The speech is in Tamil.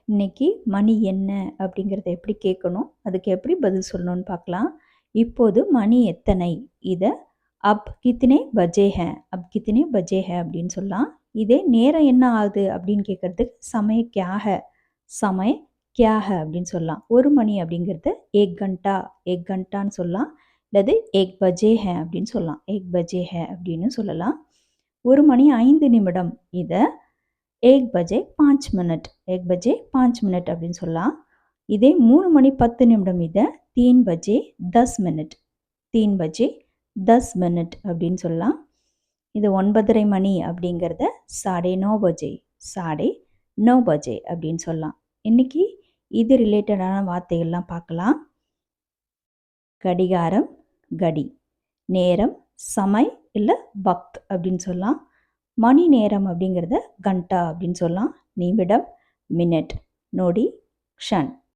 இன்னைக்கு மணி என்ன அப்படிங்கிறத எப்படி கேட்கணும், அதுக்கு எப்படி பதில் சொல்லணும்னு பார்க்கலாம். இப்போது மணி எத்தனை? இதை அப் கித்தனே பஜே ஹே, அப் கித்தனே பஜே ஹே அப்படின்னு சொல்லலாம். இதே நேரம் என்ன ஆகுது அப்படின்னு கேட்கறதுக்கு சமய கியா ஹே, சமய கியா ஹே அப்படின்னு சொல்லலாம். ஒரு மணி அப்படிங்கிறது ஏக் கண்டான்னு சொல்லலாம். அல்லது ஏக் பஜே ஹே அப்படின்னு சொல்லலாம். ஏக் பஜே ஹே அப்படின்னு சொல்லலாம். ஒரு மணி 5 நிமிடம், இதை ஏக் பஜே 5 மினிட், ஏக் பஜே 5 மினிட் அப்படின்னு சொல்லலாம். இதே 3 மணி 10 நிமிடம், இதை 3 பஜே 10 மினிட், 3 பஜே 10 மினிட் அப்படின்னு சொல்லலாம். இது 9:30 மணி அப்படிங்கிறத 9:30 பஜே, 9:30 பஜே அப்படின்னு சொல்லலாம். இன்னைக்கு இது ரிலேட்டடான வார்த்தைகள்லாம் பார்க்கலாம். கடிகாரம், கடி, நேரம், சமய் இல்லை வக்த் அப்படின்னு சொல்லலாம். மணி நேரம் அப்படிங்கிறத கண்டா அப்படின்னு சொல்லலாம். நிமிடம், மினிட், நொடி, க்ஷன்.